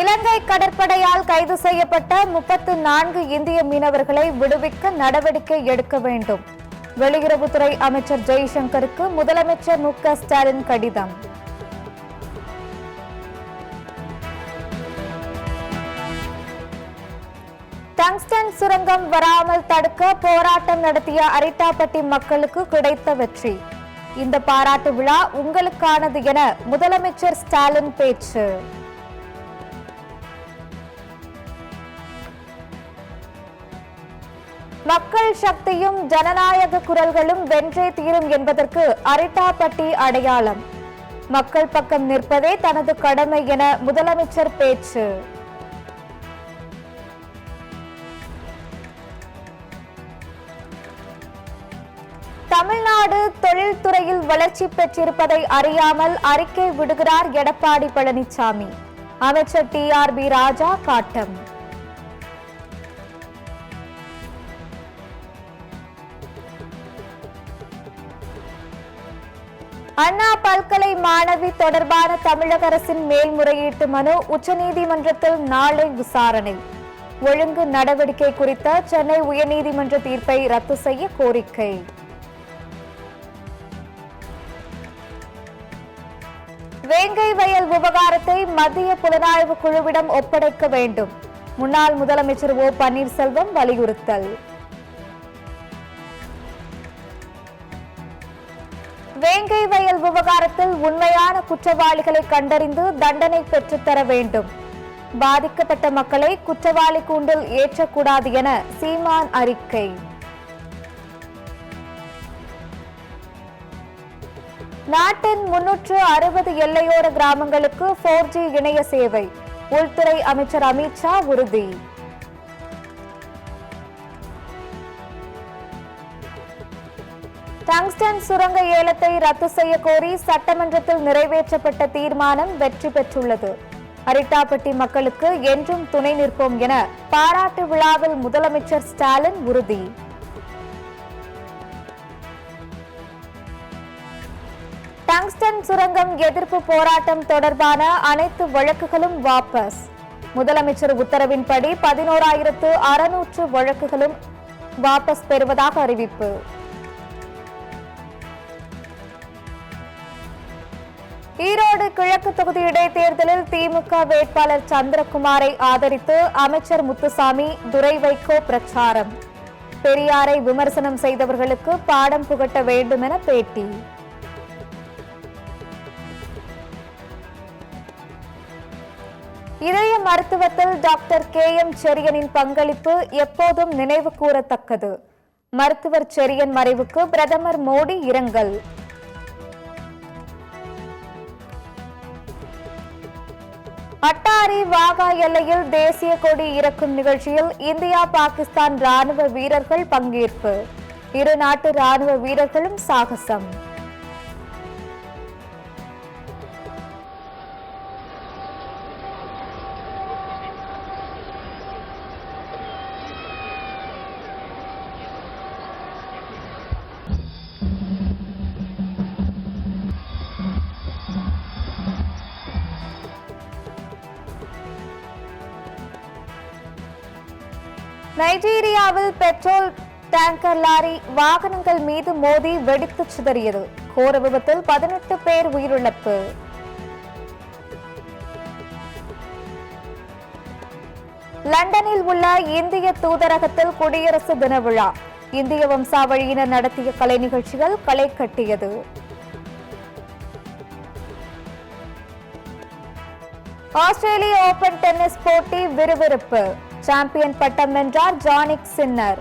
இலங்கை கடற்படையால் கைது செய்யப்பட்ட 34 இந்திய மீனவர்களை விடுவிக்க நடவடிக்கை எடுக்க வேண்டும். வெளியுறவுத்துறை அமைச்சர் ஜெய்சங்கருக்கு முதலமைச்சர் மு.க. ஸ்டாலின் கடிதம். டங்ஸ்டன் சுரங்கம் வராமல் தடுக்க போராட்டம் நடத்திய அரிட்டாப்பட்டி மக்களுக்கு கிடைத்த வெற்றி. இந்த பாராட்டு விழா உங்களுக்கானது என முதலமைச்சர் ஸ்டாலின் பேச்சு. மக்கள் சக்தியும் ஜனநாயக குரல்களும் வென்றே தீரும் என்பதற்கு அரிட்டாப்பட்டி அடையாளம். மக்கள் பக்கம் நிற்பதே தனது கடமை என முதலமைச்சர் பேச்சு. தமிழ்நாடு தொழில்துறையில் வளர்ச்சி பெற்றிருப்பதை அறியாமல் அறிக்கை விடுகிறார் எடப்பாடி பழனிசாமி. அமைச்சர் டி.ஆர்.பி. ராஜா காட்டம். அண்ணா பல்கலை மாணவி தொடர்பான தமிழக அரசின் மேல்முறையீட்டு மனு உச்சநீதிமன்றத்தில் நாளை விசாரணை. ஒழுங்கு நடவடிக்கை குறித்த சென்னை உயர்நீதிமன்ற தீர்ப்பை ரத்து செய்ய கோரிக்கை. வேங்கை வயல் விவகாரத்தை மத்திய புலனாய்வு குழுவிடம் ஒப்படைக்க வேண்டும். முன்னாள் முதலமைச்சர் ஓ பன்னீர்செல்வம் வலியுறுத்தல். வேங்கை வயல் விவகாரத்தில் உண்மையான குற்றவாளிகளை கண்டறிந்து தண்டனை பெற்றுத்தர வேண்டும். பாதிக்கப்பட்ட மக்களை குற்றவாளி கூண்டில் ஏற்றக்கூடாது என சீமான் அறிக்கை. நாட்டின் 360 எல்லையோர கிராமங்களுக்கு 4G இணைய சேவை. உள்துறை அமைச்சர் அமித்ஷா உறுதி. டங்ஸ்டன் சுரங்க ஏலத்தை ரத்து செய்ய கோரி சட்டமன்றத்தில் நிறைவேற்றப்பட்ட தீர்மானம் வெற்றி பெற்றுள்ளது. அரிட்டாப்பட்டி மக்களுக்கு என்றும் துணை நிற்போம் என பாராட்டு விழாவில் முதலமைச்சர் ஸ்டாலின் உறுதி. டங்ஸ்டன் சுரங்கம் எதிர்ப்பு போராட்டம் தொடர்பான அனைத்து வழக்குகளும் வாபஸ். முதலமைச்சர் உத்தரவின்படி 11,600 வழக்குகளும் வாபஸ் பெறுவதாக அறிவிப்பு. ஈரோடு கிழக்கு தொகுதி இடைத்தேர்தலில் திமுக வேட்பாளர் சந்திரகுமாரை ஆதரித்து அமைச்சர் முத்துசாமி, துரை வைகோ பிரச்சாரம். பெரியாரை விமர்சனம் செய்தவர்களுக்கு பாடம் புகட்ட வேண்டும் என பேட்டி. இதய மருத்துவத்தில் டாக்டர் K.M. செரியனின் பங்களிப்பு எப்போதும் நினைவு கூறத்தக்கது. மருத்துவர் செரியன் மறைவுக்கு பிரதமர் மோடி இரங்கல். அட்டாரி வாகா எல்லையில் தேசிய கொடி இறக்கும் நிகழ்ச்சியில் இந்தியா பாகிஸ்தான் ராணுவ வீரர்கள் பங்கேற்பு. இரு நாட்டு ராணுவ வீரர்களும் சாகசம். நைஜீரியாவில் பெட்ரோல் டேங்கர் லாரி வாகனங்கள் மீது மோதி வெடித்து சிதறியது. கோர விபத்தில் 18 பேர் உயிரிழப்பு. லண்டனில் உள்ள இந்திய தூதரகத்தில் குடியரசு தின விழா. இந்திய வம்சாவழியினர் நடத்திய கலை நிகழ்ச்சிகள் களை கட்டியது. ஆஸ்திரேலிய ஓபன் டென்னிஸ் போட்டி விறுவிறுப்பு. சாம்பியன் பட்டம் வென்றார் ஜானிக் சின்னர்.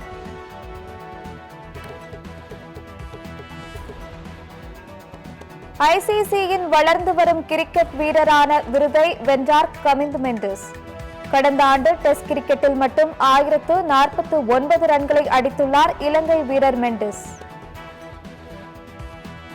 ஐசிசியின் வளர்ந்து வரும் கிரிக்கெட் வீரரான விருதை வென்றார் கமிந்து மெண்டிஸ். கடந்த ஆண்டு டெஸ்ட் கிரிக்கெட்டில் மட்டும் 1049 ரன்களை அடித்துள்ளார் இலங்கை வீரர் மெண்டிஸ்.